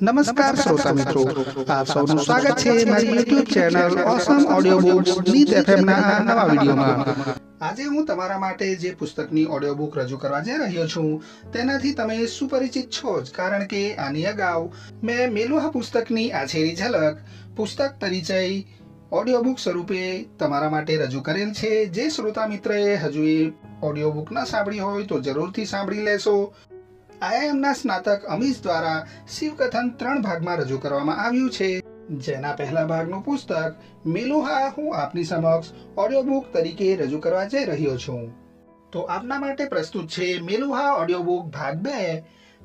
નમસ્કાર શ્રોતા મિત્રો, આપ સૌનું સ્વાગત છે મારી YouTube channel awesome audio books નીત FM ના આ નવા વિડિયોમાં. આજે હું તમારા માટે જે પુસ્તકની ઓડિયો બુક રજૂ કરવા જઈ રહ્યો છું તેનાથી તમે સુપરિચિત છો જ, કારણ કે આની અગાઉ મેં મેલુહા પુસ્તકની આછેરી ઝલક પુસ્તક પરિચય ઓડિયો બુક સ્વરૂપે તમારા માટે રજૂ કરેલ છે. જે શ્રોતા મિત્રએ હજુ એ ઓડિયો બુક ન સાંભળી હોય તો જરૂરથી સાંભળી લેશો. આઈઆઈએમના સ્નાતક અમીશ દ્વારા શિવકથન 3 ભાગમાં રજૂ કરવામાં આવ્યું છે, જેના પહેલા ભાગનું પુસ્તક મેલુહા હું આપની સમક્ષ ઓડિયો બુક તરીકે રજૂ કરવા જઈ રહ્યો છું. તો આપના માટે પ્રસ્તુત છે મેલુહા ઓડિયો બુક ભાગ 2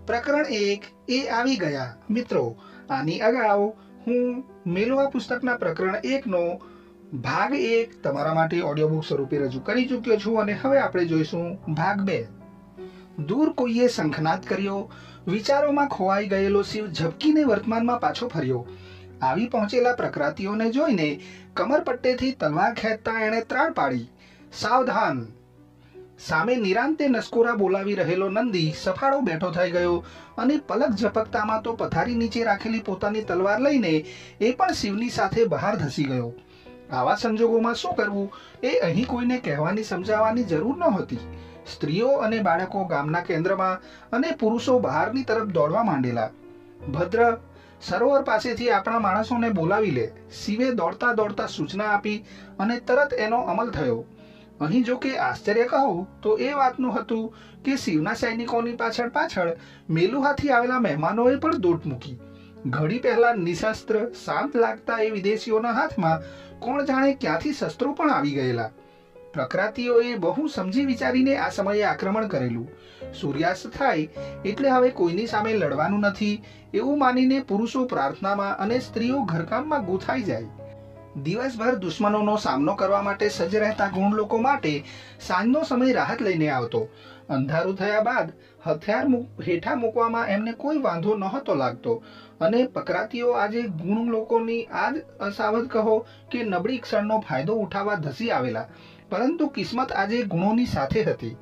પ્રકરણ 1 એ આવી ગયા. મિત્રો, આની અગાઉ હું મેલુહા પુસ્તકના પ્રકરણ 1 નો ભાગ 1 તમારા માટે ઓડિયો બુક સ્વરૂપે રજૂ કરી ચૂક્યો છું અને હવે આપણે જોઈશું ભાગ 2. દૂર કોઈએ શંખનાદ કર્યો. વિચારોમાં ખોવાઈ ગયેલો શિવ ઝબકીને વર્તમાનમાં પાછો ફર્યો. આવી પહોંચેલા પ્રકૃતિઓને જોઈને કમરપટ્ટેથી તલવાર ખેંચતા એણે ત્રાડ પાડી, સાવધાન! સામે નિરાંતે નસકોરા બોલાવી રહેલો નંદી સફાળો બેઠો થઈ ગયો અને પલક ઝપકતામાં તો પથારી નીચે રાખેલી પોતાની તલવાર લઈને એ પણ શિવની સાથે બહાર ધસી ગયો. આવા સંજોગોમાં શું કરવું એ અહીં કોઈને કહેવાની સમજાવવાની જરૂર નહોતી. સ્ત્રીઓ અને બાળકો ગામના કેન્દ્રમાં અને પુરુષો બહારની તરફ દોડવા માંડેલા. ભદ્ર, સરોવર પાસેથી આપણા માણસોને બોલાવી લે. શિવે દોડતા દોડતા સૂચના આપી અને તરત એનો અમલ થયો. અહીં જો કે આશ્ચર્ય કહું તો એ વાતનું હતું કે શિવના સૈનિકોની પાછળ પાછળ મેલુહાથી આવેલા મહેમાનોએ પણ દોટ મૂકી. ઘડી પહેલા નિશસ્ત્ર શાંત લાગતા એ વિદેશીઓના હાથમાં કોણ જાણે ક્યાંથી શસ્ત્રો પણ આવી ગયેલા. પ્રકૃતિઓએ બહુ સમજી વિચારીને આ સમયે આક્રમણ કરેલું. સૂર્યાસ્ત થાય એટલે હવે કોઈની સામે લડવાનું નથી એવું માનીને પુરુષો પ્રાર્થનામાં અને સ્ત્રીઓ ઘરકામમાં ગૂંથાઈ જાય. દિવસભર દુશ્મનોનો સામનો કરવા માટે સજ્જ રહેતા ગુણ લોકો માટે સાંજનો સમય રાહત લઈને આવતો. અંધારું થયા બાદ હથિયાર હેઠા મૂકવામાં એમને કોઈ વાંધો નહોતો લાગતો અને પ્રકૃતિઓ આજે ગુણ લોકોની આ જ અસાવધ કહો કે નબળી ક્ષણનો ફાયદો ઉઠાવવા ધસી આવેલા. પરંતુ કિસ્મત આજે ગુણોની સાથે હતી.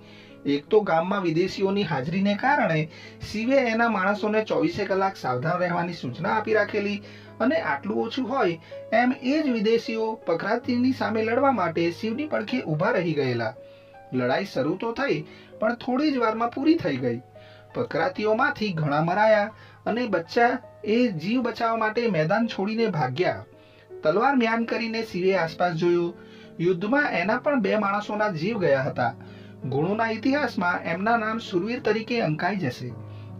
એક તો ગામમાં વિદેશીઓની હાજરીને કારણે શિવે એના માણસોને 24 કલાક સાવધાન રહેવાની સૂચના આપી રાખેલી અને આટલું ઓછું હોય એમ એ જ વિદેશીઓ પ્રકૃતિની સામે લડવા માટે શિવની પડખે ઊભા રહી ગયેલા. લડાઈ શરૂ તો થઈ પણ થોડી જ વારમાં પૂરી થઈ ગઈ. પ્રકૃતિઓમાંથી ઘણા મરાયા અને બચ્ચા એ જીવ બચાવવા માટે મેદાન છોડીને ભાગ્યા. તલવાર મ્યાન કરીને શિવે આસપાસ જોયું. યુદ્ધમાં એના પણ 2 માણસોના જીવ ગયા હતા. ગુણોના ઇતિહાસમાં એમના નામ સુરવીર તરીકે અંકાઈ જશે.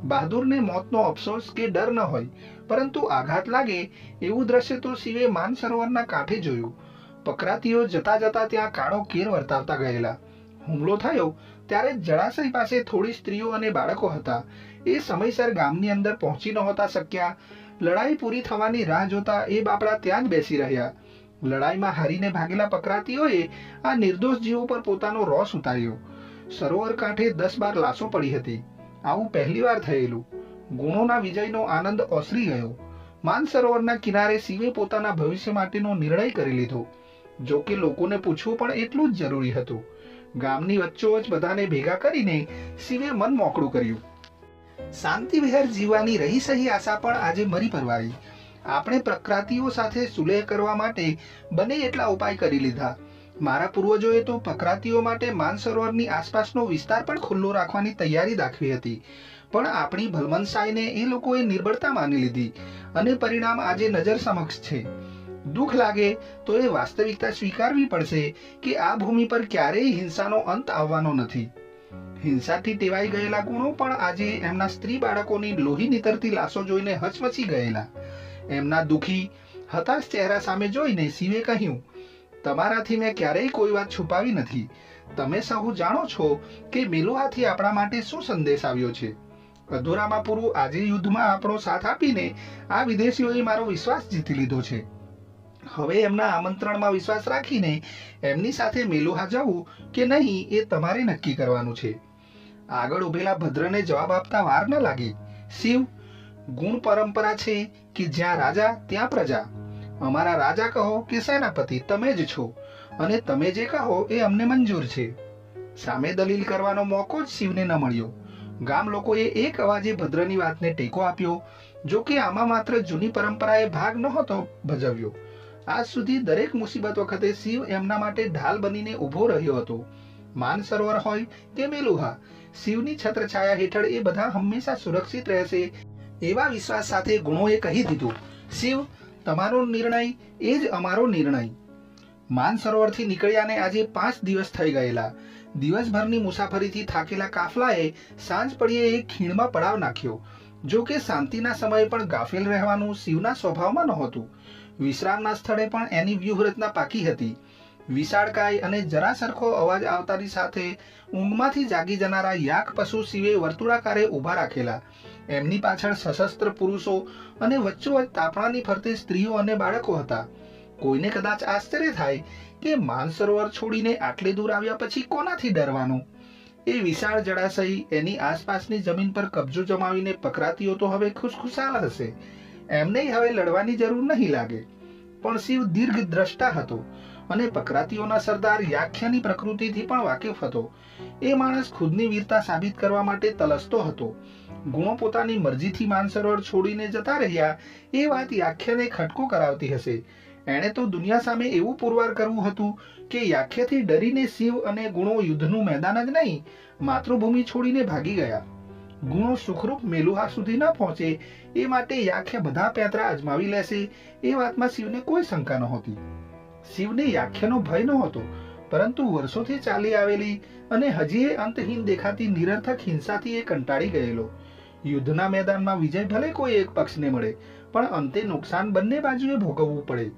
બહાદુરને મોતનો અફસોસ કે ડર ન હોય, પરંતુ આઘાત લાગે એવું દ્રશ્ય તો શિવે માનસરોવરના કાંઠે જોયું. પ્રકૃતિઓ જતા જતા ત્યાં કાળો કેર વર્તાવતા ગયેલા. હુમલો થયો ત્યારે જળાશય પાસે થોડી સ્ત્રીઓ અને બાળકો હતા. એ સમયસર ગામની અંદર પહોંચી નહોતા શક્યા. લડાઈ પૂરી થવાની રાહ જોતા એ બાપડા ત્યાં જ બેસી રહ્યા. લડાઈમાં હારીને ભાગેલા પ્રકૃતિઓએ આ નિર્દોષ જીવો પર પોતાનો રોષ ઉતાર્યો. સરોવર કાંઠે 10-12 લાશો પડી હતી. આવું પહેલીવાર થયેલું. ગુણોના વિજયનો આનંદ ઓસરી ગયો. માનસરોવરના કિનારે શિવે પોતાના ભવિષ્ય માટેનો નિર્ણય કરી લીધો. જો કે લોકોને પૂછવું પણ એટલું જ જરૂરી હતું. ગામની વચ્ચોવચ બધાને ભેગા કરીને શિવે મન મોકળું કર્યું. શાંતિ વિહાર જીવવાની રહી સહી આશા પણ આજે મરી પરવારી. આપણે પ્રકૃતિઓ સાથે સુલેહ કરવા માટે બને એટલા ઉપાય કરી લીધા. મારા પૂર્વજોએ તો પ્રકૃતિઓ માટે માનસરોવરની આસપાસનો વિસ્તાર પણ ખુલ્લો રાખવાની તૈયારી દાખવી હતી, પણ આપણી ભલમનસાઈને એ લોકોએ નિર્બળતા માની લીધી અને પરિણામ આજે નજર સમક્ષ છે. દુઃખ લાગે તો એ વાસ્તવિકતા સ્વીકારવી પડશે કે આ ભૂમિ પર ક્યારેય હિંસાનો અંત આવવાનો નથી. હિંસાથી ટેવાઈ ગયેલા ગુણો પણ આજે એમના સ્ત્રી બાળકોની લોહી નીતરતી લાશો જોઈને હચમચી ગયેલા. એમના દુઃખી હતાશ ચહેરા સામે જોઈને શિવે કહ્યું, તમારાથી મેં ક્યારેય કોઈ વાત છુપાવી નથી. તમે સહુ જાણો છો કે મેલુહાથી આપણા માટે શું સંદેશ આવ્યો છે. અધૂરામાં પૂરું આજે યુદ્ધમાં આપણો સાથ આપીને આ વિદેશીઓએ મારો વિશ્વાસ જીતી લીધો છે. હવે એમના આમંત્રણમાં વિશ્વાસ રાખીને એમની સાથે મેલુહા જવું કે નહીં એ તમારે નક્કી કરવાનું છે. આગળ ઉભેલા ભદ્રને જવાબ આપતા વાર ન લાગી. શિવ, ગુણ પરંપરા છે કે જ્યાં રાજા ત્યાં પ્રજા. અમારા રાજા કહો કે સેનાપતિ તમે જ છો અને તમે જે કહો એ અમને મંજૂર છે. સામે દલીલ કરવાનો મોકો જ શિવને ન મળ્યો. ગામ લોકોએ એક અવાજે ભદ્રની વાતને ટેકો આપ્યો. જો કે આમાં માત્ર જૂની પરંપરાએ ભાગ નહોતો ભજવ્યો. આજ સુધી દરેક મુસીબત વખતે શિવ એમના માટે ઢાલ બનીને ઊભો રહ્યો હતો. માનસરોવર હોય કે મેલુહા, શિવની છત્રછાયા હેઠળ એ બધા હંમેશા સુરક્ષિત રહેશે એવા વિશ્વાસ સાથે ગુણોએ કહી દીધું, શિવ, તમારો નિર્ણય એ જ અમારો નિર્ણય. માનસરોવરથી નીકળ્યાને આજે 5 દિવસ થઈ ગયેલા. દિવસભરની મુસાફરીથી થાકેલા કાફલાએ સાંજ પડીએ એક ખીણમાં પડાવ નાખ્યો. જો કે શાંતિના સમયે પણ ગાફેલ રહેવાનું શિવના સ્વભાવમાં નહોતું. વિશ્રામના સ્થળે પણ એની વ્યૂહરચના પાકી હતી. વિશાળકાય અને જરા સરખો અવાજ આવતાની સાથે ઊંઘમાંથી જાગી જનારા યાક પશુ શિવે વર્તુળાકારે ઊભા રાખેલા. એમની પાછળ સશસ્ત્ર પુરુષો અને વચ્ચોવચ્ચ તાપણાની ફરતે સ્ત્રીઓ અને બાળકો હતા. કોઈને કદાચ આશ્ચર્ય થાય કે માનસરોવર છોડીને આટલે દૂર આવ્યા પછી કોનાથી ડરવાનું? એ વિશાળ જળાશય, એની આસપાસની જમીન પર કબજો જમાવીને પકરાતીઓ તો હવે ખુશખુશાલ હશે. એમને હવે લડવાની જરૂર નહીં લાગે. પણ શિવ દીર્ઘ દ્રષ્ટા હતો અને પકરાતીઓના સરદાર યાખ્યાની પ્રકૃતિથી પણ વાકેફ હતો. એ માણસ ખુદની વીરતા સાબિત કરવા માટે તલસતો હતો. ગુણો પોતાની મરજીથી માનસરોવર છોડીને જતા રહ્યા એ વાત યાખ્યાને ખટકો કરાવતી હશે. એણે તો દુનિયા સામે એવું પુરવાર કરવું હતું કે યાખ્યાથી ડરીને શિવ અને ગુણો યુદ્ધનું મેદાન જ નહીં, માતૃભૂમિ છોડીને ભાગી ગયા. ગુણો સુખરૂપ મેલુહા સુધી ન પહોંચે એ માટે યાખ્યા બધા પેંતરા અજમાવી લેશે એ વાતમાં શિવને કોઈ શંકા નહોતી. શિવને યાખ્યાનો ભય નહોતો, પરંતુ વર્ષોથી ચાલી આવેલી અને હજીએ અંતહીન દેખાતી નિરર્થક હિંસાથી એ કંટાળી ગયેલો. યુદ્ધના મેદાનમાં વિજય ભલે કોઈ એક પક્ષને મળે, પણ અંતે નુકસાન બંને બાજુએ ભોગવવું પડે.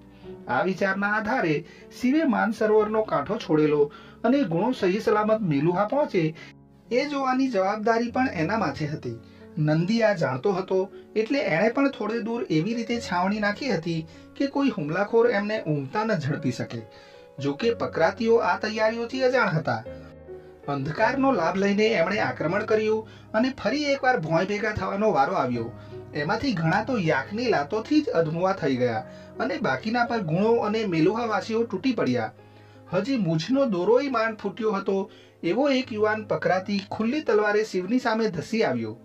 આ વિચારના આધારે શિવે માનસરોવરનો કાંઠો છોડેલો અને ગુણો સહી સલામત મેલુહા પહોંચે એ જોવાની જવાબદારી પણ એના માથે હતી. નંદી આ જાણતો હતો એટલે એણે પણ થોડે દૂર એવી રીતે છાવણી નાખી હતી કે કોઈ હુમલાખોર એમને ઊંઘતા ન ઝડપી શકે. જો કે પકરાતીઓ આ તૈયારીઓથી અજાણ હતા. અંધકારનો લાભ લઈને એમણે આક્રમણ કર્યું અને ફરી એકવાર ભોંય ભેગા થવાનો વારો આવ્યો. એમાંથી ઘણા તો યાકની લાતોથી જ અધમુઆ થઈ ગયા અને બાકીના પર ગુણો અને મેલુહાવાસીઓ તૂટી પડ્યા. હજી મૂછનો દોરોય માંડ ફૂટ્યો હતો એવો એક યુવાન પકરાતી ખુલ્લી તલવારે શિવની સામે ધસી આવ્યો.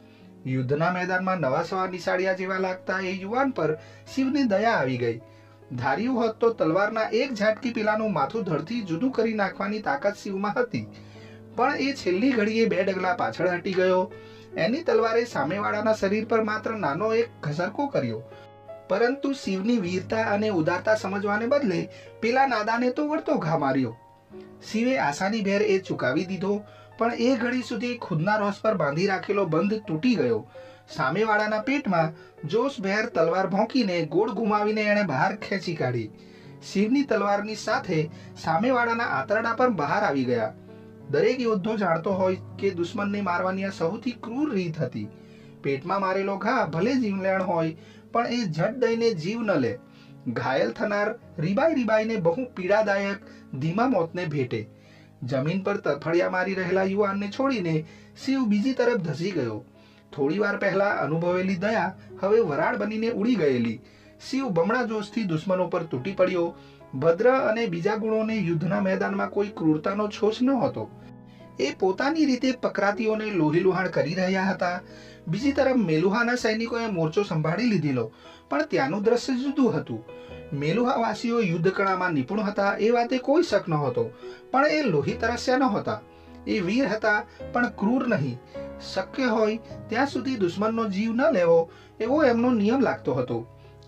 યુદ્ધના મેદાનમાં નવા સવા નિશાળિયા જેવા લાગતા એ યુવાન પર શિવની દયા આવી ગઈ. ધાર્યું હોત તો તલવારના એક ઝાટકી પેલાનું માથું ધડથી જુદું કરી નાખવાની તાકાત શિવમાં હતી. પણ એ છેલ્લી ઘડીએ 2 ડગલા પાછળ હટી ગયો. એની તલવારે સામેવાળાના શરીર પર માત્ર નાનો એક ઘસરકો કર્યો, પરંતુ શિવની વીરતા અને ઉદારતા સમજવાને બદલે પેલા નાદાને તો વળતો ઘા માર્યો. શિવે આસાનીભેર એ ચૂકાવી દીધો, પણ એ ઘડી સુધી ખુદના રોષ પર બાંધી રાખેલો બંધ તૂટી ગયો. સામેવાળાના પેટમાં જોશભેર તલવાર ભોંકીને ગોળ ઘુમાવીને એણે બહાર ખેંચી કાઢી. શિવની તલવારની સાથે સામેવાળાના આંતરડા પર બહાર આવી ગયા. દરેક યોદ્ધો જાણતો હોય કે દુશ્મનને મારવાની આ સૌથી ક્રૂર રીત હતી. પેટમાં મારેલો ઘા ભલે જીવલેણ હોય, પણ એ ઝટ દઈને જીવ ન લે. ઘાયલ થનાર રીબાઈને બહુ પીડાદાયક ધીમા મોતને ભેટે. જમીન પર તરફડિયા મારી રહેલા યુવાનને છોડીને શિવ બીજી તરફ ધસી ગયો. થોડીવાર પહેલા અનુભવેલી દયા હવે વરાળ બનીને ઉડી ગયેલી. શિવ બમણા જોશથી દુશ્મનો પર તૂટી પડ્યો. ભદ્ર અને બીજા ગુણોને યુદ્ધના મેદાનમાં કોઈ ક્રૂરતાનો છોછ ન હતો. એ પોતાની રીતે પકરાતીઓને લોહીલુહાણ કરી રહ્યા હતા. બીજી તરફ મેલુહાના સૈનિકોએ મોરચો સંભાળી લીધેલો, પણ ત્યાંનું દ્રશ્ય જુદું હતું. મેલુહાવાસીઓ યુદ્ધકળામાં નિપુણ હતા એ વાતે કોઈ શક નહોતો, પણ એ લોહી તરસ્યા નહોતા. એ વીર હતા, પણ ક્રૂર નહીં. શક્ય હોય ત્યાં સુધી દુશ્મનનો જીવ ન લેવો એવો એમનો નિયમ લાગતો હતો.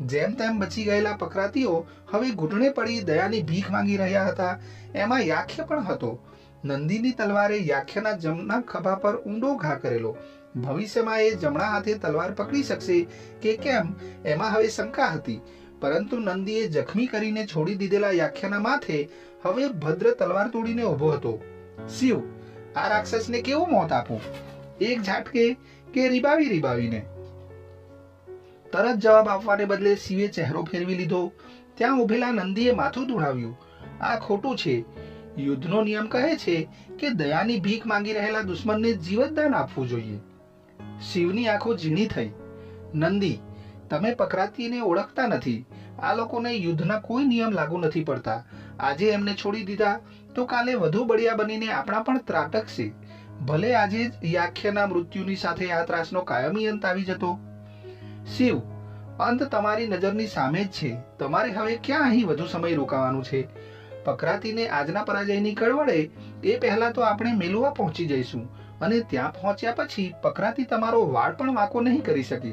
જેમ તેમ બચી ગયેલા પકરાતીઓ હવે ઘૂંટણે પડી દયાની ભીખ માંગી રહ્યા હતા. એમાં યાખ્ય પણ હતો. નંદીની તલવારે યાખ્યના જમણા ખભા પર ઊંડો ઘા કરેલો. ભવિષ્યમાં એ જમણા હાથે તલવાર પકડી શકશે કે કેમ એમાં હવે શંકા હતી. પરંતુ નંદીએ જખમી કરીને છોડી દીધેલા યાખ્યાના માથે હવે ભદ્ર તલવાર તોડીને ઊભો હતો. શિવ, આ રાક્ષસને કેવું મોત આપું? એક ઝાટકે કે રીબાવીને? તરત જવાબ આપવાને બદલે શિવે ચહેરો ફેરવી લીધો. ત્યાં ઉભેલા નંદીએ માથું ધુણાવ્યું. આ ખોટું છે. યુદ્ધનો નિયમ કહે છે કે દયાની ભીખ માંગી રહેલા દુશ્મનને જીવતદાન આપવું જોઈએ. શિવની આંખો ઝીણી થઈ. નંદી, તમે પકરાતીને ઓળખતા નથી. આ લોકોને યુદ્ધના કોઈ નિયમ લાગુ નથી પડતા. આજે એમને છોડી દીધા તો કાલે વધુ બળિયા બનીને આપણા પણ ત્રાટકશે. ભલે આજે જ યાખ્યના મૃત્યુની સાથે આ ત્રાસનો કાયમી અંત આવી જતો. શિવ, અંત તમારી નજરની સામે જ છે. તમારે હવે ક્યાં અહીં વધુ સમય રોકાવાનું છે? પકરાતીને આજના પરાજયની કળવળે એ પહેલા તો આપણે મેલુઆ પહોંચી જઈશું, અને ત્યાં પહોંચ્યા પછી પકરાતી તમારો વાળ પણ વાંકો નહીં કરી શકે.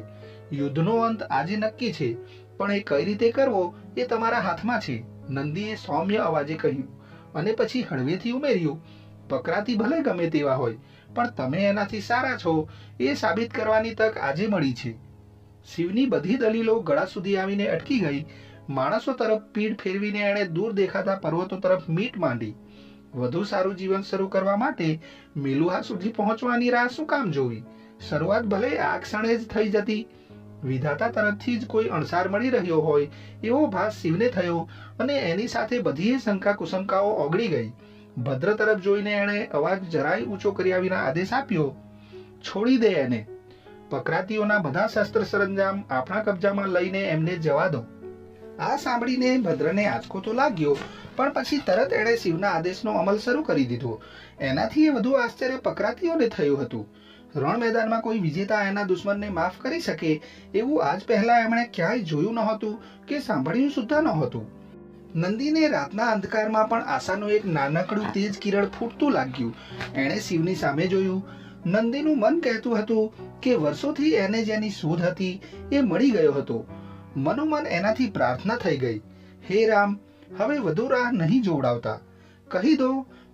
યુદ્ધનો અંત આજે નક્કી છે, પણ એ કઈ રીતે કરવો એ તમારા હાથમાં છે, નંદીએ સૌમ્ય અવાજે કહ્યું, અને પછી હળવેથી ઉમેર્યું, પકરાતી ભલે ગમે તેવા હોય, પણ તમે એનાથી સારા છો એ સાબિત કરવાની તક આજે મળી છે. શિવની બધી દલીલો ગળા સુધી આવીને અટકી ગઈ. માણસો તરફ પીઠ ફેરવીને એણે દૂર દેખાતા પર્વતો તરફ મીટ માંડી. વધુ સારું જીવન શરૂ કરવા માટે મેલુહા સુધી પહોંચવાની રાહ શું કામ જોવી? શરૂઆત ભલે આ ક્ષણે જ થઈ જતી. વિધાતા તરફથી જ કોઈ અણસાર મળી રહ્યો હોય એવો ભાસ શિવને થયો, અને એની સાથે બધી શંકા કુશંકાઓ ઓગળી ગઈ. ભદ્ર તરફ જોઈને એણે અવાજ જરાય ઊંચો કર્યા વિના આદેશ આપ્યો, છોડી દે એને. પકરાતીઓના બધા શસ્ત્ર સરંજામ આપણા કબજામાં લઈને એમને જવા દો. આ સાંભળીને ભદ્રને આંચકો તો લાગ્યો, પણ પછી તરત એણે શિવના આદેશનો અમલ શરૂ કરી દીધો. એનાથી વધુ આશ્ચર્ય પકરાતીઓને થયું હતું. રણ મેદાનમાં કોઈ વિજેતા એના દુશ્મનને માફ કરી શકે એવું આજ પહેલા એમણે ક્યાંય જોયું નહોતું કે સાંભળ્યું સુદ્ધા નહોતું. નંદીને રાતના અંધકારમાં પણ આશાનું એક નાનકડું તેજ કિરણ ફૂટતું લાગ્યું. એણે શિવની સામે જોયું. નંદીનું મન કહેતું હતું કે વર્ષોથી એને જેની શોધ હતી એ મળી ગયો હતો. મનોમન એનાથી પ્રાર્થના થઈ ગઈ, હે રામ, હવે વધુ રાહ નહીં જોવડાવતા. કહી દો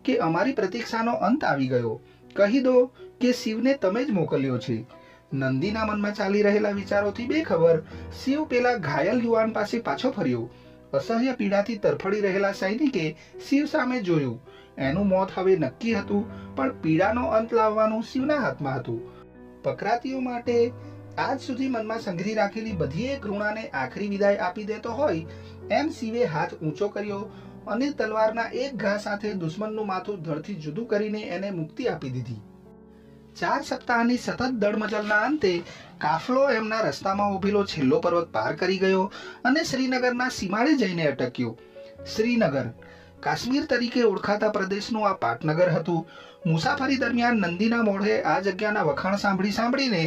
કે અમારી પ્રતીક્ષાનો અંત આવી ગયો. કહી દો કે શિવને તમે જ મોકલ્યો છે. નંદીના મનમાં ચાલી રહેલા વિચારોથી બેખબર શિવ પેલા ઘાયલ યુવાન પાસે પાછો ફર્યો. અસહ્ય પીડાથી તરફડી રહેલા સૈનિકે શિવ સામે જોયું. એનું મોત હવે નક્કી હતું, પણ પીડાનો અંત લાવવાનું શિવના હાથમાં હતું. પકરાતીઓ માટે આજ સુધી મનમાં સંઘરી રાખેલી બધી ઘૃણાને આખરી વિદાય આપી દેતો હોય એમ શિવે હાથ ઊંચો કર્યો, અને તલવારના એક ઘા સાથે દુશ્મનનું માથું ધડથી જુદું કરીને એને મુક્તિ આપી દીધી. 4 સપ્તાહની સતત દળમચલના અંતે કાફલો એમના રસ્તામાં ઉભેલો છેલ્લો પર્વત પાર કરી ગયો અને શ્રીનગરના સીમાડે જઈને અટક્યો. શ્રીનગર કાશ્મીર તરીકે ઓળખાતા પ્રદેશનું આ પાટનગર હતું. મુસાફરી દરમિયાન નંદીના મોઢે આ જગ્યાના વખાણ સાંભળીને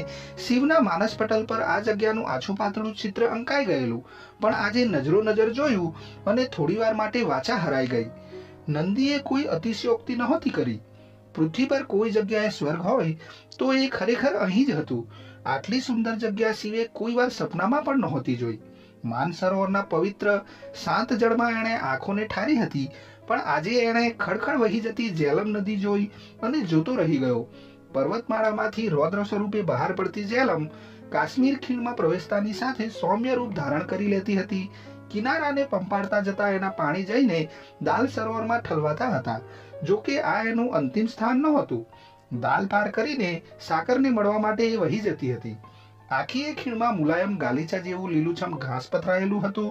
શિવના માનસ પટલ પર આ જગ્યાનું આછું પાતળું ચિત્ર અંકાઈ ગયેલું. પણ આજે નજરો નજર જોયું અને થોડીવાર માટે વાચા હરાઈ ગઈ. નંદીએ કોઈ અતિશયોક્તિ નહોતી કરી. પૃથ્વી પર કોઈ જગ્યાએ સ્વર્ગ હોય તો એ ખરેખર અહીં જ હતું. આટલી સુંદર જગ્યા શિવે કોઈ વાર સપનામાં પણ નહોતી જોઈ. માનસરોવરના પવિત્ર શાંત જળમાં એણે આંખોને ઠારી હતી, પણ આજે એણે ખડખડ વહી જતી ઝેલમ નદી જોઈ અને જોતો રહી ગયો. પર્વતમાળામાંથી રૌદ્ર સ્વરૂપે બહાર પડતી ઝેલમ કાશ્મીર ખીણમાં પ્રવેશતાની સાથે સૌમ્ય રૂપ ધારણ કરી લેતી હતી. કિનારાને પંપાડતા જતા એના પાણી જઈને દાલ સરોવરમાં ઠલવાતા હતા. જોકે આ એનું અંતિમ સ્થાન નહોતું. દાલ પાર કરીને સાકરને મળવા માટે એ વહી જતી હતી. આખી એ ખીણમાં મુલાયમ ગાલીચા જેવું લીલુંછમ ઘાસ પથરાયેલું હતું.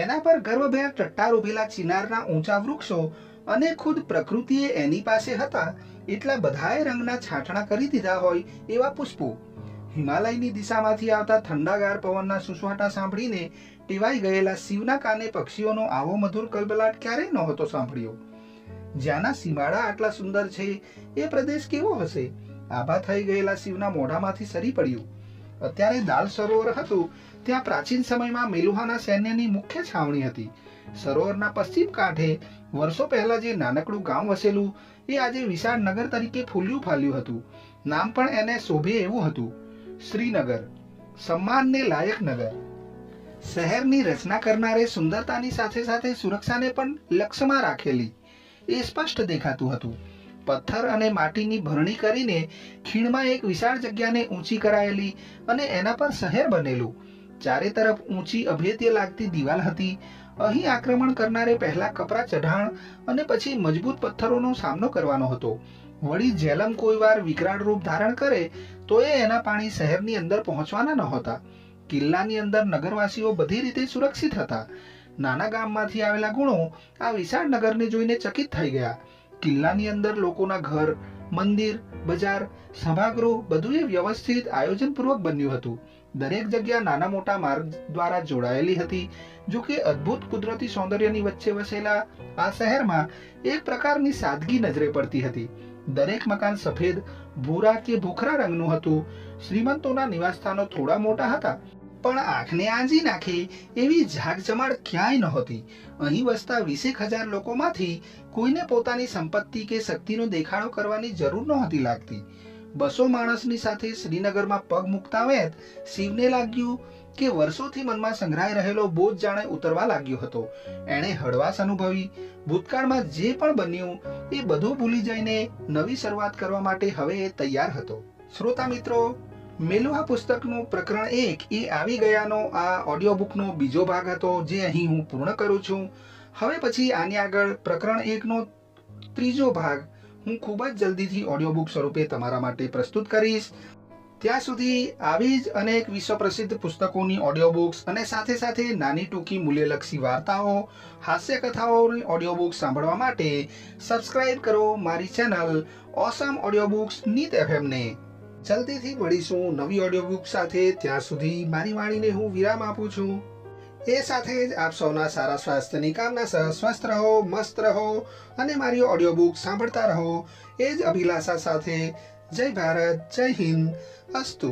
એના પર ગર્વભેર ટટ્ટાર ઉભેલા ચિનારના ઊંચા વૃક્ષો અને ખુદ પ્રકૃતિએ એની પાસે હતા એટલા બધાએ રંગના છાંટણા કરી દીધા હોય એવા પુષ્પો. હિમાલયની દિશામાંથી આવતા ઠંડાગાર પવનના સુસવાટા સાંભળીને ટેવાઈ ગયેલા શિવના કાને પક્ષીઓનો આવો મધુર કલબલાટ ક્યારેય નહોતો સાંભળ્યો. જ્યાંના સીમાડા આટલા સુંદર છે એ પ્રદેશ કેવો હશે? આભા થઈ ગયેલા શિવના મોઢામાંથી સરી પડ્યું. અત્યારે દાલ સરોવર હતું ત્યાં પ્રાચીન સમયમાં મેલુહાના સૈન્યની મુખ્ય છાવણી હતી. સરોવરના પશ્ચિમ કાંઠે વર્ષો પહેલા જે નાનકડું ગામ વસેલું એ આજે વિશાળ નગર તરીકે ફૂલ્યું ફાલ્યું હતું. નામ પણ એને શોભે એવું હતું, શ્રીનગર, સન્માનને લાયક નગર. શહેરની રચના કરનારે સુંદરતાની સાથે સાથે સુરક્ષાને પણ લક્ષ્યમાં રાખેલી એ સ્પષ્ટ દેખાતું હતું. પથ્થર અને માટીની ભરણી કરીને ખીણમાં એક વિશાળ જગ્યાને ઊંચી કરાયેલી અને એના પર શહેર બનેલું. ચારે તરફ ઊંચી અભેદ્ય લાગતી દિવાલ હતી. અહીં આક્રમણ કરનારે પહેલા કપરા ચઢાણ અને પછી મજબૂત પથ્થરોનો સામનો કરવાનો હતો. વળી ઝેલમ કોઈ વાર વિકરાળ રૂપ ધારણ કરે તો એ એના પાણી શહેરની અંદર પહોંચવાના નહોતા. કિલ્લાની અંદર નગરવાસીઓ બધી રીતે સુરક્ષિત હતા. નાના ગામમાંથી આવેલા ગુણો આ વિશાળ નગરને જોઈને ચકિત થઈ ગયા. કિલ્લાની અંદર લોકોના ઘર, મંદિર, બજાર, સભાગૃહ બધું એ વ્યવસ્થિત આયોજનપૂર્વક બન્યું હતું. દરેક જગ્યા નાના મોટા માર્ગ દ્વારા જોડાયેલી હતી. જો કે અદ્ભુત કુદરતી સૌંદર્યની વચ્ચે વસેલા આ શહેરમાં એક પ્રકારની સાદગી નજરે પડતી હતી. દરેક મકાન સફેદ, ભૂરા કે ભૂખરા રંગનું હતું. શ્રીમંતોના નિવાસસ્થાનો થોડા મોટા હતા, પણ આંખને આંજી નાખે એવી ઝાકઝમાળ ક્યાંય નહોતી. અહીં વસતા 20,000 લોકોમાંથી કોઈને પોતાની સંપત્તિ કે શક્તિનો દેખાડો કરવાની જરૂર નહોતી લાગતી. 200 માણસની સાથે શ્રીનગરમાં પગ મૂકતા વેત શિવને લાગ્યું કે વર્ષોથી મનમાં સંગ્રહાઈ રહેલો બોજ જાણે ઉતરવા લાગ્યો હતો. એણે હળવાશ અનુભવી. ભૂતકાળમાં જે પણ બન્યું એ બધું ભૂલી જઈને નવી શરૂઆત કરવા માટે હવે એ તૈયાર હતો. શ્રોતા મિત્રો, મેલુહા પુસ્તકનું પ્રકરણ 1 એ આવી ગયાનો આ ઓડિયો બુકનો બીજો ભાગ હતો, જે અહીં હું પૂર્ણ કરું છું. હવે પછી આની આગળ પ્રકરણ 1નો ત્રીજો ભાગ હું ખૂબ જ જલ્દીથી ઓડિયો બુક સ્વરૂપે તમારા માટે પ્રસ્તુત કરીશ. ત્યાં સુધી આવી જ અનેક વિશ્વ પ્રસિદ્ધ પુસ્તકોની ઓડિયો બુક્સ અને સાથે સાથે નાની ટૂંકી મૂલ્યલક્ષી વાર્તાઓ, હાસ્ય કથાઓની ઓડિયો બુક્સ સાંભળવા માટે સબસ્ક્રાઇબ કરો મારી ચેનલ ઓસમ ઓડિયો બુક્સ નીત એફએમને. જલ્દીથી મળીશું નવી ઓડિયો બુક સાથે. ત્યાં સુધી મારી વાણીને હું વિરામ આપું છું. એ સાથે જ આપ સૌના સારા સ્વાસ્થ્યની કામના સહ સ્વસ્થ રહો, મસ્ત રહો અને મારી ઓડિયો બુક સાંભળતા રહો એ જ અભિલાષા સાથે જય ભારત, જય હિન્દ, અસ્તુ.